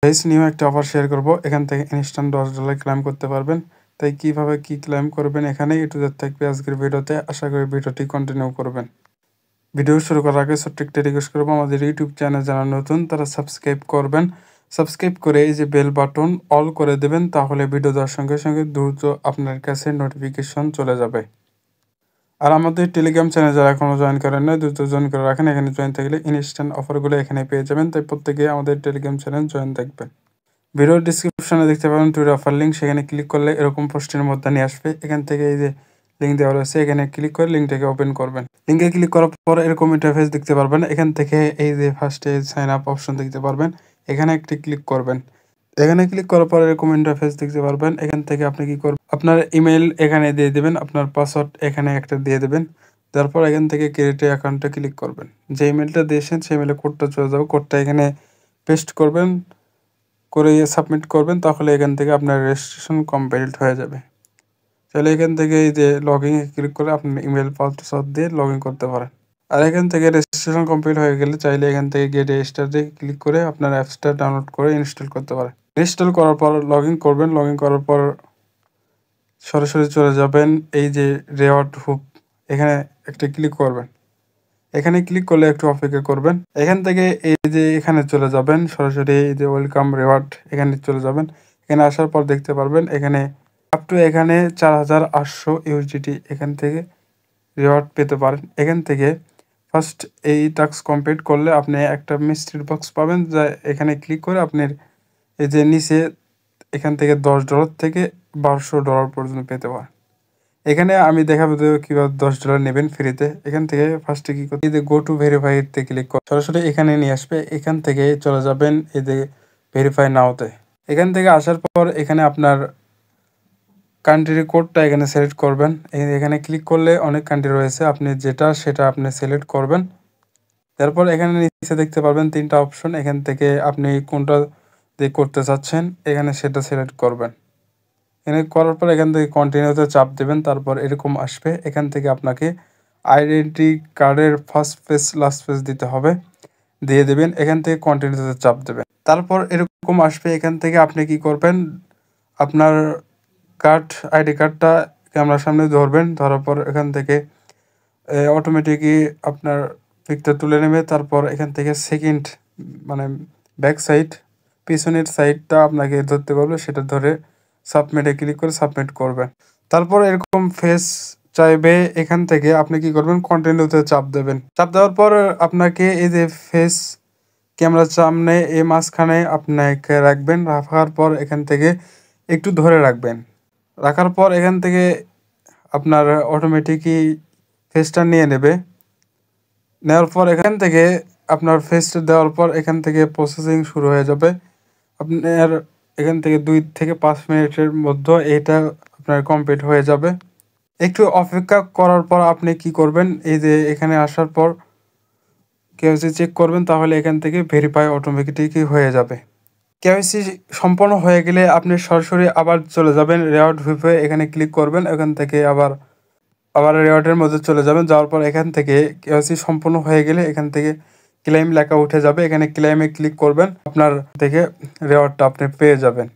Guys new একটা offer share করব। এখান থেকে ইনস্ট্যান্ট $10 ক্লেম করতে পারবেন। তাই কিভাবে কি ক্লেম করবেন এখানে এ টু জেড থাকবে আজকের ভিডিওতে। আশা করি ভিডিওটি কন্টিনিউ করবেন। ভিডিও শুরু করার আগে ছোট্ট একটা রিকোয়েস্ট করবো, আমাদের ইউটিউব চ্যানেল যারা নতুন তারা সাবস্ক্রাইব করবেন। সাবস্ক্রাইব করে এই যে বেল বাটন অল করে দেবেন, তাহলে ভিডিও দেওয়ার সঙ্গে সঙ্গে দ্রুত আপনার কাছে নোটিফিকেশন চলে যাবে। আর আমাদের টেলিগ্রাম চ্যানেল যারা এখনও জয়েন করেন না, দ্রুত জয়েন করে রাখেন। এখানে জয়েন থাকলে ইনস্ট্যান্ট অফারগুলো এখানে পেয়ে যাবেন। তাই প্রত্যেকে আমাদের টেলিগ্রাম চ্যানেল জয়েন থাকবেন। ভিডিওর ডিসক্রিপশনে দেখতে পাবেন টুইটার অফার লিঙ্ক, সেখানে ক্লিক করলে এরকম পোস্টের মধ্যে নিয়ে আসবে। এখান থেকে এই যে লিঙ্ক দেওয়া রয়েছে, এখানে ক্লিক করে লিঙ্কটাকে ওপেন করবেন। লিঙ্কে ক্লিক করার পর এরকম ইন্টারফেস দেখতে পারবেন। এখান থেকে এই যে ফার্স্টে সাইন আপ অপশন দেখতে পারবেন, এখানে একটি ক্লিক করবেন। এখানে ক্লিক করার পর এরকম ইন্টারফেস দেখতে পারবেন। এখান থেকে আপনি কি করবেন, আপনার ইমেল এখানে দিয়ে দেবেন, আপনার পাসওয়ার্ড এখানে একটা দিয়ে দেবেন। তারপর এখান থেকে ক্রিয়েট অ্যাকাউন্টে ক্লিক করবেন। যে ইমেলটা দিয়েছেন সেই ইমেলে কোডটা চলে যাবে, কোডটা এখানে পেস্ট করবেন, করে সাবমিট করবেন। তাহলে এখান থেকে আপনার রেজিস্ট্রেশন কমপ্লিট হয়ে যাবে। তাহলে এখান থেকে এই যে লগ ইনে ক্লিক করে আপনার ইমেল পাসওয়ার্ড দিয়ে লগ ইন করতে পারেন। আর এখান থেকে রেজিস্ট্রেশন কমপ্লিট হয়ে গেলে চাইলে এখান থেকে গেট রেজিস্টারে ক্লিক করে আপনার অ্যাপসটা ডাউনলোড করে ইনস্টল করতে পারেন। ইনস্টল করার পর লগ ইন করবেন। লগ ইন করার পর সরাসরি চলে যাবেন এই যে রেওয়ার্ড হুপ, এখানে একটা ক্লিক করবেন। এখানে ক্লিক করলে একটু অপেক্ষা করবেন। এখান থেকে এই যে এখানে চলে যাবেন, সরাসরি এই যে ওয়েলকাম রেওয়ার্ড এখানে চলে যাবেন। এখানে আসার পর দেখতে পারবেন এখানে আপ টু এখানে 4800 ইউএসডিটি এখান থেকে রেওয়ার্ড পেতে পারেন। এখান থেকে ফার্স্ট এই টাস্ক কমপ্লিট করলে আপনি একটা মিস্ট্রি বক্স পাবেন, যা এখানে ক্লিক করে আপনার এই যে নিচে এখান থেকে $10 থেকে $1200 পর্যন্ত পেতে পারেন। এখানে আমি দেখাবো কীভাবে $10 নেবেন ফ্রিতে। এখান থেকে ফার্স্টে কী করতে, এই যে গো টু ভেরিফাইতে ক্লিক করে সরাসরি এখানে নিয়ে আসবে। এখান থেকে চলে যাবেন এই যে ভেরিফাই নাওতে। এখান থেকে আসার পর এখানে আপনার কান্ট্রি কোডটা এখানে সিলেক্ট করবেন। এখানে ক্লিক করলে অনেক কান্ট্রি রয়েছে, আপনি যেটা সেটা আপনি সিলেক্ট করবেন। তারপর এখানে নিচে দেখতে পারবেন 3টা অপশন, এখান থেকে আপনি কোনটা দিয়ে করতে চাচ্ছেন এখানে সেটা সিলেক্ট করবেন। এখানে করার পর এখান থেকে কন্টিনিউতে চাপ দেবেন। তারপর এরকম আসবে, এখান থেকে আপনাকে আইডেন্টি কার্ডের ফার্স্ট পেজ লাস্ট পেজ দিতে হবে, দিয়ে দেবেন। এখান থেকে কন্টিনিউতে চাপ দেবেন। তারপর এরকম আসবে, এখান থেকে আপনি কি করবেন, আপনার আইডি কার্ডটা ক্যামেরার সামনে ধরবেন। ধরার পর এখান থেকে অটোমেটিকই আপনার পিকটা তুলে নেবে। তারপর এখান থেকে সেকেন্ড মানে ব্যাক সাইড পিছনের সাইডটা আপনাকে ধরতে বলবে, সেটা ধরে সাবমিটে ক্লিক করে সাবমিট করবেন। তারপর এরকম ফেস চাইবে, এখান থেকে আপনি কি করবেন, কন্টিনিউতে চাপ দেবেন। চাপ দেওয়ার পর আপনাকে এই যে ফেস ক্যামেরার সামনে এই মাঝখানে আপনাকে রাখবেন। রাখার পর এখান থেকে একটু ধরে রাখবেন। রাখার পর এখান থেকে আপনার অটোমেটিকই ফেসটা নিয়ে নেবে। নেওয়ার পর এখান থেকে আপনার ফেসটা দেওয়ার পর এখান থেকে প্রসেসিং শুরু হয়ে যাবে। আপনার এখান থেকে 2 থেকে 5 মিনিটের মধ্যে এটা আপনার কমপ্লিট হয়ে যাবে। একটু অপেক্ষা করার পর আপনি কি করবেন, এই যে এখানে আসার পর কেওয়াইসি চেক করবেন, তাহলে এখান থেকে ভেরিফাই অটোমেটিকই হয়ে যাবে। কেওয়াইসি সম্পন্ন হয়ে গেলে আপনি সরাসরি আবার চলে যাবেন রেওয়ার্ড হুইপে, এখানে ক্লিক করবেন। এখান থেকে আবার রেওয়ার্ডের মধ্যে চলে যাবেন। যাওয়ার পর এখান থেকে কেওয়াইসি সম্পূর্ণ হয়ে গেলে এখান থেকে ক্লেম লেখা উঠে যাবে, এখানে ক্লেমে ক্লিক করবেন, আপনার থেকে রেওয়ার্ডটা আপনি পেয়ে যাবেন।